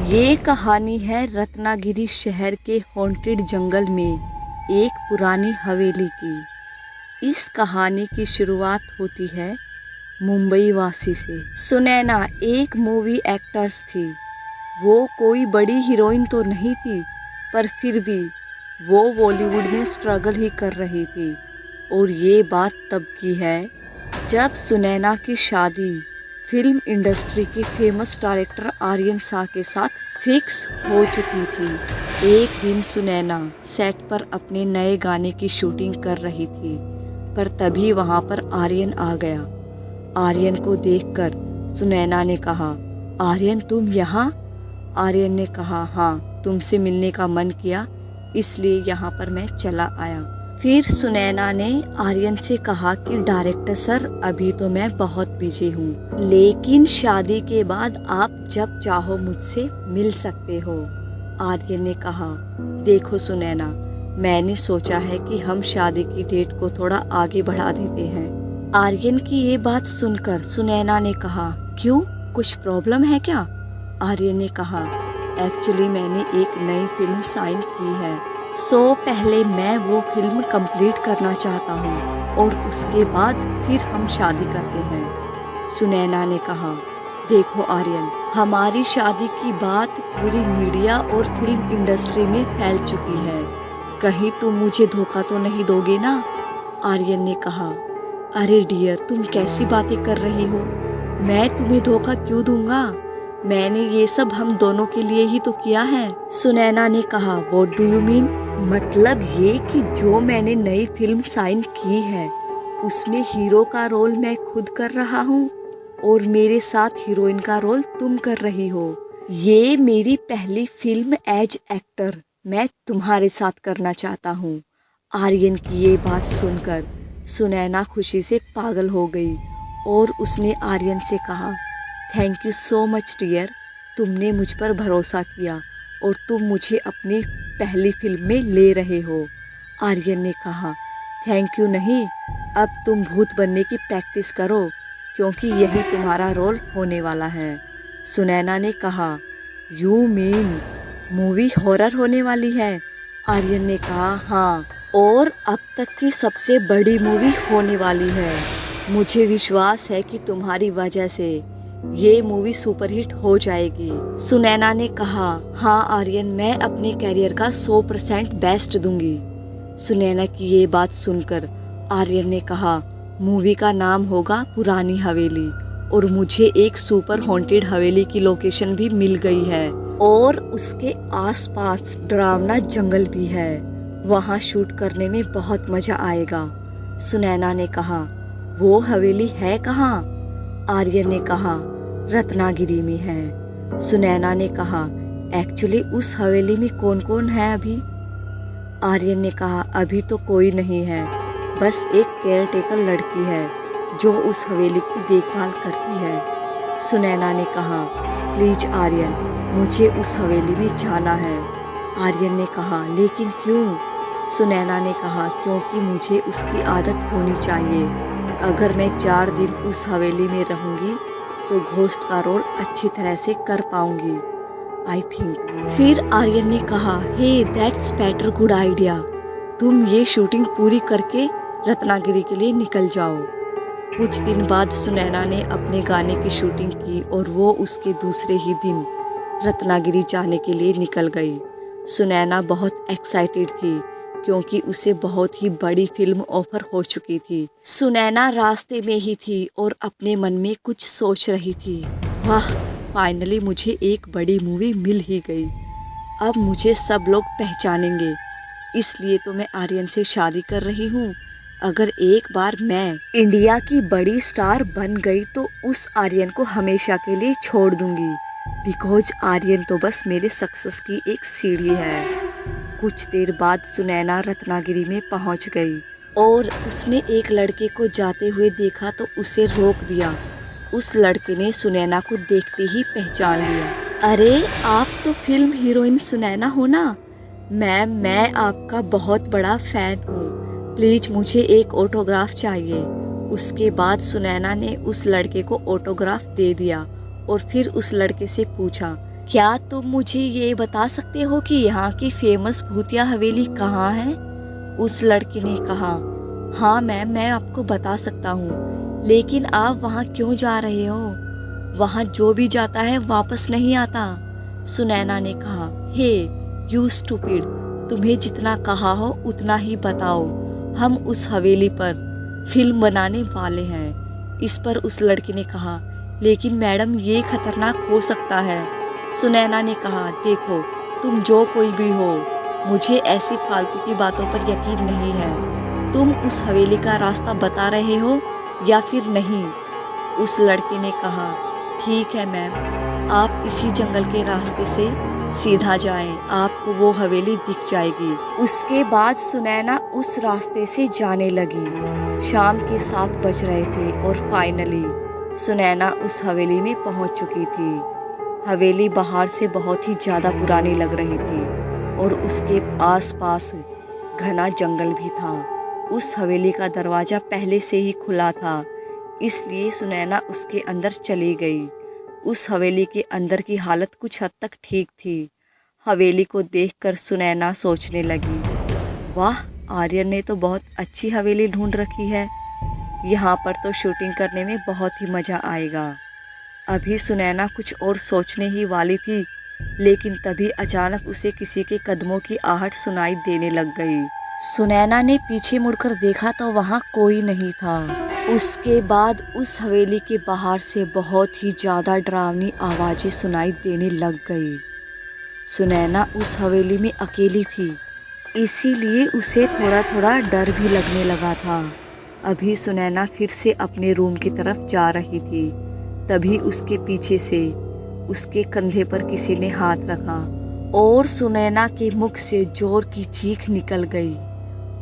ये कहानी है रत्नागिरी शहर के हॉन्टेड जंगल में एक पुरानी हवेली की। इस कहानी की शुरुआत होती है मुंबई वासी से। सुनैना एक मूवी एक्ट्रेस थी। वो कोई बड़ी हीरोइन तो नहीं थी, पर फिर भी वो बॉलीवुड में स्ट्रगल ही कर रही थी। और ये बात तब की है जब सुनैना की शादी फिल्म इंडस्ट्री के फेमस डायरेक्टर आर्यन शाह के साथ फिक्स हो चुकी थी। एक दिन सुनैना सेट पर अपने नए गाने की शूटिंग कर रही थी, पर तभी वहां पर आर्यन आ गया। आर्यन को देखकर सुनैना ने कहा, आर्यन तुम यहाँ? आर्यन ने कहा, हाँ, तुमसे मिलने का मन किया, इसलिए यहाँ पर मैं चला आया। फिर सुनैना ने आर्यन से कहा कि डायरेक्टर सर, अभी तो मैं बहुत बिजी हूँ, लेकिन शादी के बाद आप जब चाहो मुझसे मिल सकते हो। आर्यन ने कहा, देखो सुनैना, मैंने सोचा है कि हम शादी की डेट को थोड़ा आगे बढ़ा देते हैं। आर्यन की ये बात सुनकर सुनैना ने कहा, क्यों, कुछ प्रॉब्लम है क्या? आर्यन ने कहा, एक्चुअली मैंने एक नई फिल्म साइन की है, पहले मैं वो फिल्म कंप्लीट करना चाहता हूँ और उसके बाद फिर हम शादी करते हैं। सुनैना ने कहा, देखो आर्यन, हमारी शादी की बात पूरी मीडिया और फिल्म इंडस्ट्री में फैल चुकी है, कहीं तुम मुझे धोखा तो नहीं दोगे ना? आर्यन ने कहा, अरे डियर, तुम कैसी बातें कर रही हो, मैं तुम्हें धोखा क्यों दूंगा? मैंने ये सब हम दोनों के लिए ही तो किया है। सुनैना ने कहा, व्हाट डू यू मीन? मतलब ये कि जो मैंने नई फिल्म साइन की है उसमें हीरो का रोल मैं खुद कर रहा हूँ और मेरे साथ हीरोइन का रोल तुम कर रही हो। ये मेरी पहली फिल्म एज एक्टर मैं तुम्हारे साथ करना चाहता हूँ। आर्यन की ये बात सुनकर सुनैना खुशी से पागल हो गई और उसने आर्यन से कहा, thank you so much dear, तुमने मुझ पर भरोसा किया और तुम मुझे अपनी पहली फिल्म में ले रहे हो। आर्यन ने कहा, थैंक यू नहीं, अब तुम भूत बनने की प्रैक्टिस करो, क्योंकि यही तुम्हारा रोल होने वाला है। सुनैना ने कहा, यू मीन मूवी हॉरर होने वाली है? आर्यन ने कहा, हाँ, और अब तक की सबसे बड़ी मूवी होने वाली है। मुझे विश्वास है कि तुम्हारी वजह से ये मूवी सुपरहिट हो जाएगी। सुनैना ने कहा, हाँ आर्यन, मैं अपने कैरियर का 100% बेस्ट दूंगी। सुनैना की ये बात सुनकर आर्यन ने कहा, मूवी का नाम होगा पुरानी हवेली और मुझे एक सुपर हॉन्टेड हवेली की लोकेशन भी मिल गई है और उसके आसपास डरावना जंगल भी है, वहाँ शूट करने में बहुत मजा आएगा। सुनैना ने कहा, वो हवेली है कहाँ? आर्यन ने कहा, रत्नागिरी में है। सुनैना ने कहा, एक्चुअली उस हवेली में कौन कौन है अभी? आर्यन ने कहा, अभी तो कोई नहीं है, बस एक केयरटेकर लड़की है जो उस हवेली की देखभाल करती है। सुनैना ने कहा, प्लीज आर्यन, मुझे उस हवेली में जाना है। आर्यन ने कहा, लेकिन क्यों? सुनैना ने कहा, क्योंकि मुझे उसकी आदत होनी चाहिए। अगर मैं 4 दिन उस हवेली में रहूंगी तो घोस्ट का रोल अच्छी तरह से कर पाऊंगी, आई थिंक। फिर आर्यन ने कहा, hey that's better, good idea, तुम ये शूटिंग पूरी करके रत्नागिरी के लिए निकल जाओ। कुछ दिन बाद सुनैना ने अपने गाने की शूटिंग की और वो उसके दूसरे ही दिन रत्नागिरी जाने के लिए निकल गई। सुनैना बहुत एक्साइटेड थी क्योंकि उसे बहुत ही बड़ी फिल्म ऑफर हो चुकी थी। सुनैना रास्ते में ही थी और अपने मन में कुछ सोच रही थी, वाह, फाइनली मुझे एक बड़ी मूवी मिल ही गई, अब मुझे सब लोग पहचानेंगे, इसलिए तो मैं आर्यन से शादी कर रही हूँ। अगर एक बार मैं इंडिया की बड़ी स्टार बन गई तो उस आर्यन को हमेशा के लिए छोड़ दूंगी, बिकॉज आर्यन तो बस मेरे सक्सेस की एक सीढ़ी है। कुछ देर बाद सुनैना रत्नागिरी में पहुंच गई और उसने एक लड़के को जाते हुए देखा तो उसे रोक दिया। उस लड़के ने सुनैना को देखते ही पहचान लिया। अरे, आप तो फिल्म हीरोइन सुनैना हो ना? मैम, मैं आपका बहुत बड़ा फैन हूँ, प्लीज मुझे एक ऑटोग्राफ चाहिए। उसके बाद सुनैना ने उस लड़के को ऑटोग्राफ दे दिया और फिर उस लड़के से पूछा क्या तुम मुझे ये बता सकते हो कि यहाँ की फेमस भूतिया हवेली कहाँ है? उस लड़के ने कहा, हाँ मैम, मैं आपको बता सकता हूँ, लेकिन आप वहाँ क्यों जा रहे हो? वहाँ जो भी जाता है वापस नहीं आता। सुनैना ने कहा, हे यू स्टूपिड, तुम्हें जितना कहा हो उतना ही बताओ, हम उस हवेली पर फिल्म बनाने वाले हैं। इस पर उस लड़के ने कहा, लेकिन मैडम ये खतरनाक हो सकता है। सुनैना ने कहा, देखो तुम जो कोई भी हो, मुझे ऐसी फालतू की बातों पर यकीन नहीं है। तुम उस हवेली का रास्ता बता रहे हो या फिर नहीं? उस लड़के ने कहा, ठीक है मैम, आप इसी जंगल के रास्ते से सीधा जाएं, आपको वो हवेली दिख जाएगी। उसके बाद सुनैना उस रास्ते से जाने लगी। शाम के 7 बज रहे थे और फाइनली सुनैना उस हवेली में पहुंच चुकी थी। हवेली बाहर से बहुत ही ज़्यादा पुरानी लग रही थी और उसके आसपास घना जंगल भी था। उस हवेली का दरवाज़ा पहले से ही खुला था, इसलिए सुनैना उसके अंदर चली गई। उस हवेली के अंदर की हालत कुछ हद तक ठीक थी। हवेली को देखकर सुनैना सोचने लगी, वाह, आर्यन ने तो बहुत अच्छी हवेली ढूंढ रखी है। यहाँ पर तो शूटिंग करने में बहुत ही मज़ा आएगा। अभी सुनैना कुछ और सोचने ही वाली थी, लेकिन तभी अचानक उसे किसी के कदमों की आहट सुनाई देने लग गई। सुनैना ने पीछे मुड़कर देखा तो वहाँ कोई नहीं था। उसके बाद उस हवेली के बाहर से बहुत ही ज़्यादा डरावनी आवाज़ें सुनाई देने लग गई। सुनैना उस हवेली में अकेली थी, इसीलिए उसे थोड़ा थोड़ा डर भी लगने लगा था। अभी सुनैना फिर से अपने रूम की तरफ जा रही थी, तभी उसके पीछे से उसके कंधे पर किसी ने हाथ रखा और सुनैना के मुख से जोर की चीख निकल गई।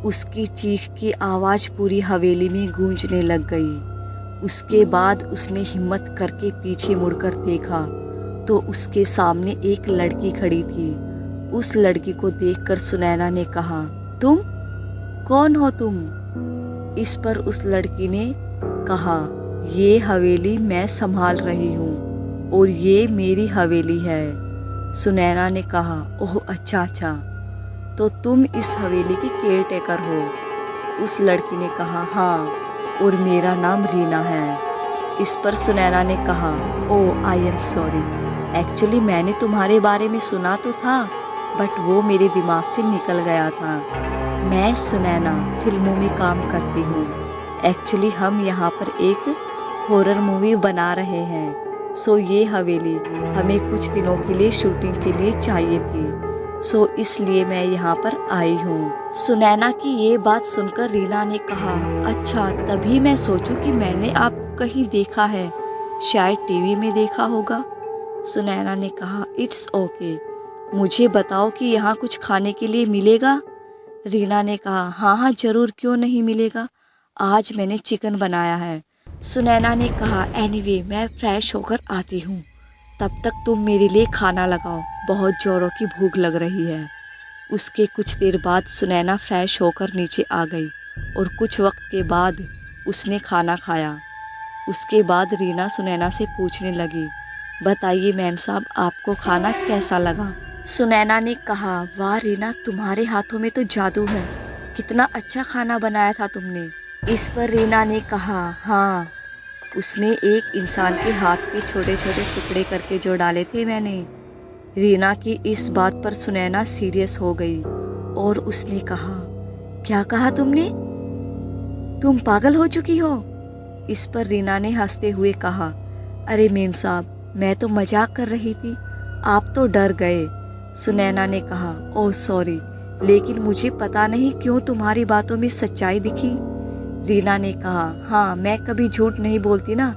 उसकी चीख की आवाज़ पूरी हवेली में गूंजने लग गई। उसके बाद उसने हिम्मत करके पीछे मुड़कर देखा तो उसके सामने एक लड़की खड़ी थी। उस लड़की को देखकर सुनैना ने कहा, तुम कौन हो तुम? इस पर उस लड़की ने कहा, ये हवेली मैं संभाल रही हूँ और ये मेरी हवेली है। सुनैना ने कहा, ओह अच्छा, तो तुम इस हवेली की केयर टेकर हो? उस लड़की ने कहा, हाँ, और मेरा नाम रीना है। इस पर सुनैना ने कहा, ओह आई एम सॉरी, एक्चुअली मैंने तुम्हारे बारे में सुना तो था, बट वो मेरे दिमाग से निकल गया था। मैं सुनैना फिल्मों में काम करती हूँ। एक्चुअली हम यहाँ पर एक हॉरर मूवी बना रहे हैं, सो ये हवेली हमें कुछ दिनों के लिए शूटिंग के लिए चाहिए थी, सो इसलिए मैं यहाँ पर आई हूँ। सुनैना की ये बात सुनकर रीना ने कहा, अच्छा, तभी मैं सोचूं कि मैंने आपको कहीं देखा है, शायद टीवी में देखा होगा। सुनैना ने कहा, इट्स ओके, मुझे बताओ कि यहाँ कुछ खाने के लिए मिलेगा? रीना ने कहा, हाँ ज़रूर, क्यों नहीं मिलेगा, आज मैंने चिकन बनाया है। सुनैना ने कहा, एनीवे मैं फ्रेश होकर आती हूँ, तब तक तुम मेरे लिए खाना लगाओ, बहुत ज़ोरों की भूख लग रही है। उसके कुछ देर बाद सुनैना फ्रेश होकर नीचे आ गई और कुछ वक्त के बाद उसने खाना खाया। उसके बाद रीना सुनैना से पूछने लगी, बताइए मैम साहब, आपको खाना कैसा लगा? सुनैना ने कहा, वाह रीना, तुम्हारे हाथों में तो जादू है, कितना अच्छा खाना बनाया था तुमने। इस पर रीना ने कहा, हाँ, उसमें एक इंसान के हाथ के छोटे छोटे टुकड़े करके जो डाले थे मैंने। रीना की इस बात पर सुनैना सीरियस हो गई और उसने कहा, क्या कहा तुमने? तुम पागल हो चुकी हो? इस पर रीना ने हंसते हुए कहा, अरे मेम साहब, मैं तो मजाक कर रही थी, आप तो डर गए। सुनैना ने कहा, ओह सॉरी, लेकिन मुझे पता नहीं क्यों तुम्हारी बातों में सच्चाई दिखी। रीना ने कहा, हाँ, मैं कभी झूठ नहीं बोलती ना,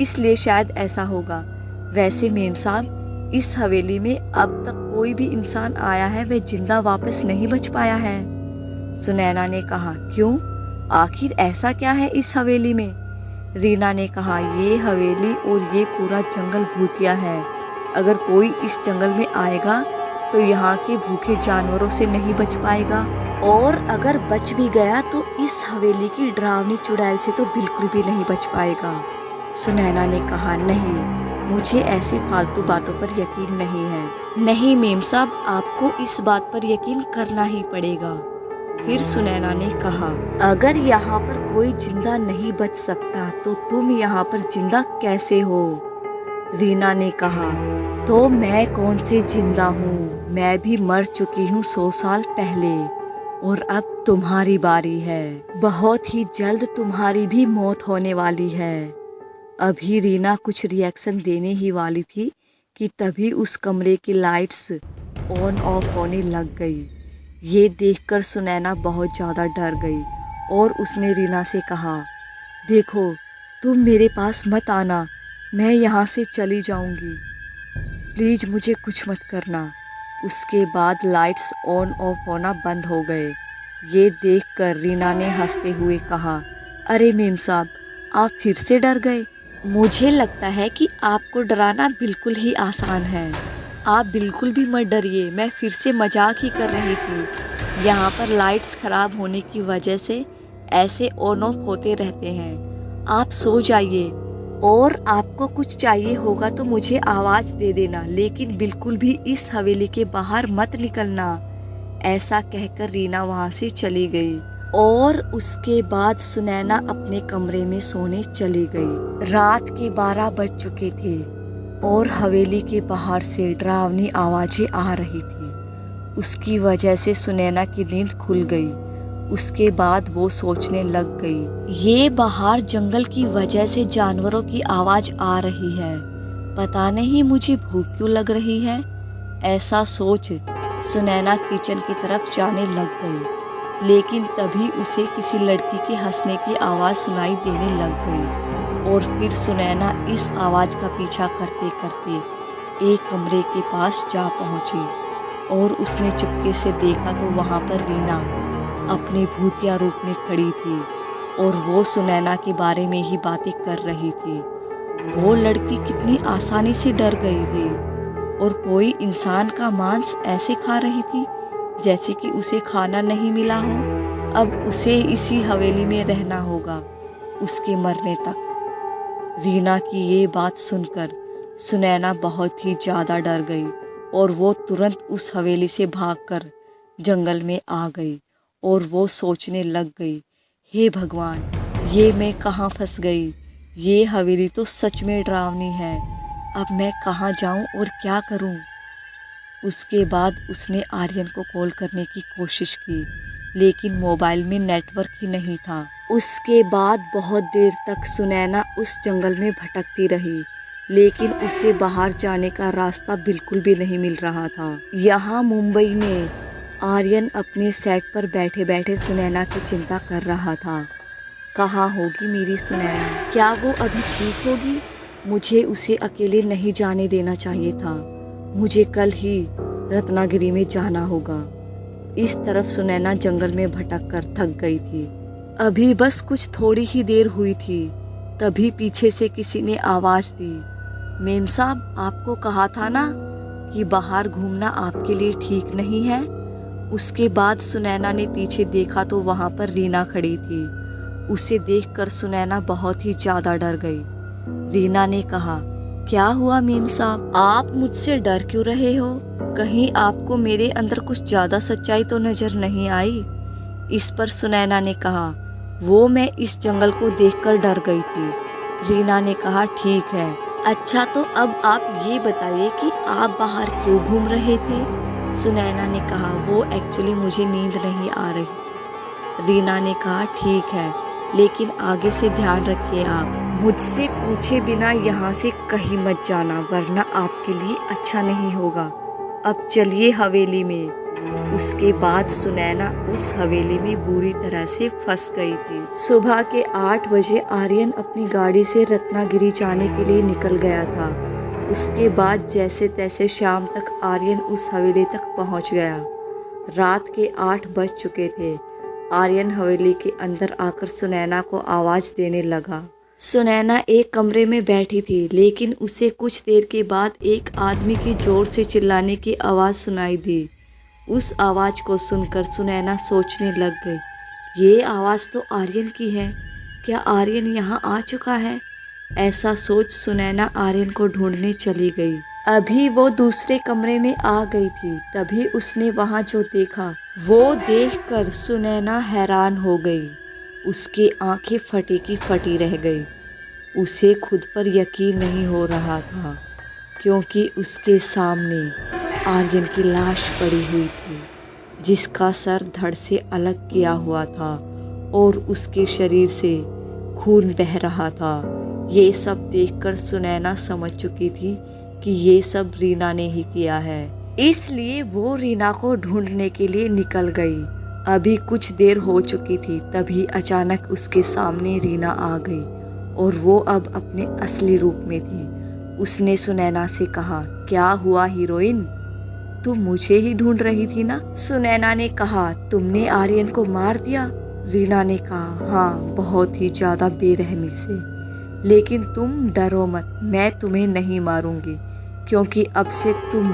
इसलिए शायद ऐसा होगा। वैसे मेम साहब, इस हवेली में अब तक कोई भी इंसान आया है वह जिंदा वापस नहीं बच पाया है। सुनैना ने कहा, क्यों, आखिर ऐसा क्या है इस हवेली में? रीना ने कहा, ये हवेली और ये पूरा जंगल भूतिया है। अगर कोई इस जंगल में आएगा तो यहाँ के भूखे जानवरों से नहीं बच पाएगा, और अगर बच भी गया तो इस हवेली की डरावनी चुड़ैल से तो बिल्कुल भी नहीं बच पाएगा। सुनैना ने कहा, नहीं, मुझे ऐसी फालतू बातों पर यकीन नहीं है। नहीं मेम साहब, आपको इस बात पर यकीन करना ही पड़ेगा। फिर सुनैना ने कहा, अगर यहाँ पर कोई जिंदा नहीं बच सकता तो तुम यहाँ पर जिंदा कैसे हो? रीना ने कहा, तो मैं कौन सी जिंदा हूँ, मैं भी मर चुकी हूँ 100 साल पहले और अब तुम्हारी बारी है। बहुत ही जल्द तुम्हारी भी मौत होने वाली है। अभी रीना कुछ रिएक्शन देने ही वाली थी कि तभी उस कमरे की लाइट्स ऑन ऑफ होने लग गई। ये देखकर सुनैना बहुत ज़्यादा डर गई और उसने रीना से कहा, देखो तुम मेरे पास मत आना, मैं यहाँ से चली जाऊँगी, प्लीज़ मुझे कुछ मत करना। उसके बाद लाइट्स ऑन ऑफ होना बंद हो गए। ये देखकर रीना ने हंसते हुए कहा, अरे मेम साहब, आप फिर से डर गए। मुझे लगता है कि आपको डराना बिल्कुल ही आसान है। आप बिल्कुल भी मत डरिए, मैं फिर से मजाक ही कर रही थी। यहाँ पर लाइट्स ख़राब होने की वजह से ऐसे ऑन ऑफ होते रहते हैं। आप सो जाइए और आपको कुछ चाहिए होगा तो मुझे आवाज़ दे देना, लेकिन बिल्कुल भी इस हवेली के बाहर मत निकलना। ऐसा कहकर रीना वहाँ से चली गई और उसके बाद सुनैना अपने कमरे में सोने चली गई। रात के 12 बज चुके थे और हवेली के बाहर से डरावनी आवाज़ें आ रही थी। उसकी वजह से सुनैना की नींद खुल गई। उसके बाद वो सोचने लग गई, ये बाहर जंगल की वजह से जानवरों की आवाज़ आ रही है, पता नहीं मुझे भूख क्यों लग रही है। ऐसा सोच सुनैना किचन की तरफ जाने लग गई, लेकिन तभी उसे किसी लड़की के हंसने की आवाज़ सुनाई देने लग गई और फिर सुनैना इस आवाज़ का पीछा करते करते एक कमरे के पास जा पहुंची और उसने चुपके से देखा तो वहाँ पर रीना अपने भूतिया रूप में खड़ी थी और वो सुनैना के बारे में ही बातें कर रही थी। वो लड़की कितनी आसानी से डर गई थी और कोई इंसान का मांस ऐसे खा रही थी जैसे कि उसे खाना नहीं मिला हो। अब उसे इसी हवेली में रहना होगा उसके मरने तक। रीना की ये बात सुनकर सुनैना बहुत ही ज़्यादा डर गई और वो तुरंत उस हवेली से भागकर जंगल में आ गई और वो सोचने लग गई, हे भगवान, ये मैं कहाँ फंस गई, ये हवेली तो सच में डरावनी है, अब मैं कहाँ जाऊँ और क्या करूँ। उसके बाद उसने आर्यन को कॉल करने की कोशिश की, लेकिन मोबाइल में नेटवर्क ही नहीं था। उसके बाद बहुत देर तक सुनैना उस जंगल में भटकती रही, लेकिन उसे बाहर जाने का रास्ता बिल्कुल भी नहीं मिल रहा था। यहाँ मुंबई में आर्यन अपने सेट पर बैठे बैठे सुनैना की चिंता कर रहा था। कहाँ होगी मेरी सुनैना, क्या वो अभी ठीक होगी? मुझे उसे अकेले नहीं जाने देना चाहिए था, मुझे कल ही रत्नागिरी में जाना होगा। इस तरफ सुनैना जंगल में भटक कर थक गई थी। अभी बस कुछ थोड़ी ही देर हुई थी, तभी पीछे से किसी ने आवाज़ दी, मेम साहब, आपको कहा था ना कि बाहर घूमना आपके लिए ठीक नहीं है। उसके बाद सुनैना ने पीछे देखा तो वहाँ पर रीना खड़ी थी। उसे देखकर सुनैना बहुत ही ज़्यादा डर गई। रीना ने कहा, क्या हुआ मेम साहब, आप मुझसे डर क्यों रहे हो? कहीं आपको मेरे अंदर कुछ ज़्यादा सच्चाई तो नज़र नहीं आई? इस पर सुनैना ने कहा, वो मैं इस जंगल को देखकर डर गई थी। रीना ने कहा, ठीक है, अच्छा तो अब आप ये बताइए कि आप बाहर क्यों घूम रहे थे? सुनैना ने कहा, वो एक्चुअली मुझे नींद नहीं आ रही। रीना ने कहा, ठीक है, लेकिन आगे से ध्यान रखिए, आप मुझसे पूछे बिना यहाँ से कहीं मत जाना, वरना आपके लिए अच्छा नहीं होगा। अब चलिए हवेली में। उसके बाद सुनैना उस हवेली में बुरी तरह से फंस गई थी। सुबह के 8 बजे आर्यन अपनी गाड़ी से रत्नागिरी जाने के लिए निकल गया था। उसके बाद जैसे तैसे शाम तक आर्यन उस हवेली तक पहुंच गया। रात के 8 बज चुके थे। आर्यन हवेली के अंदर आकर सुनैना को आवाज़ देने लगा। सुनैना एक कमरे में बैठी थी, लेकिन उसे कुछ देर के बाद एक आदमी की जोर से चिल्लाने की आवाज़ सुनाई दी। उस आवाज़ को सुनकर सुनैना सोचने लग गई, ये आवाज़ तो आर्यन की है। क्या आर्यन यहाँ आ चुका है? ऐसा सोच सुनैना आर्यन को ढूंढने चली गई। अभी वो दूसरे कमरे में आ गई थी, तभी उसने वहाँ जो देखा वो देखकर सुनैना हैरान हो गई। उसकी आंखें फटी की फटी रह गई। उसे खुद पर यकीन नहीं हो रहा था, क्योंकि उसके सामने आर्यन की लाश पड़ी हुई थी, जिसका सर धड़ से अलग किया हुआ था और उसके शरीर से खून बह रहा था। ये सब देखकर सुनैना समझ चुकी थी कि ये सब रीना ने ही किया है, इसलिए वो रीना को ढूंढने के लिए निकल गई। अभी कुछ देर हो चुकी थी, तभी अचानक उसके सामने रीना आ गई और वो अब अपने असली रूप में थी। उसने सुनैना से कहा, क्या हुआ हीरोइन, तुम मुझे ही ढूंढ रही थी ना? सुनैना ने कहा, तुमने आर्यन को मार दिया? रीना ने कहा, हाँ, बहुत ही ज्यादा बेरहमी से, लेकिन तुम डरो मत, मैं तुम्हें नहीं मारूंगी, क्योंकि अब से तुम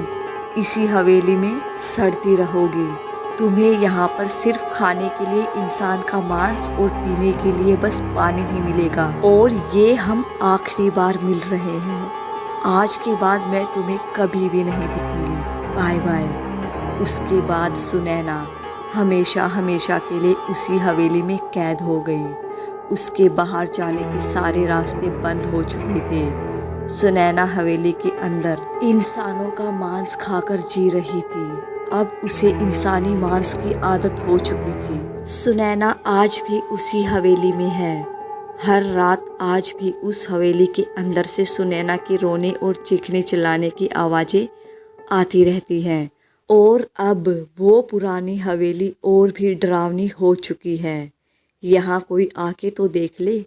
इसी हवेली में सड़ती रहोगी। तुम्हें यहाँ पर सिर्फ खाने के लिए इंसान का मांस और पीने के लिए बस पानी ही मिलेगा, और ये हम आखिरी बार मिल रहे हैं। आज के बाद मैं तुम्हें कभी भी नहीं दिखूंगी, बाय बाय। उसके बाद सुनैना हमेशा हमेशा के लिए उसी हवेली में कैद हो गई। उसके बाहर जाने के सारे रास्ते बंद हो चुके थे। सुनैना हवेली के अंदर इंसानों का मांस खाकर जी रही थी। अब उसे इंसानी मांस की आदत हो चुकी थी। सुनैना आज भी उसी हवेली में है। हर रात आज भी उस हवेली के अंदर से सुनैना के रोने और चीखने चिल्लाने की आवाज़ें आती रहती हैं। और अब वो पुरानी हवेली और भी डरावनी हो चुकी है। यहाँ कोई आके तो देख ले।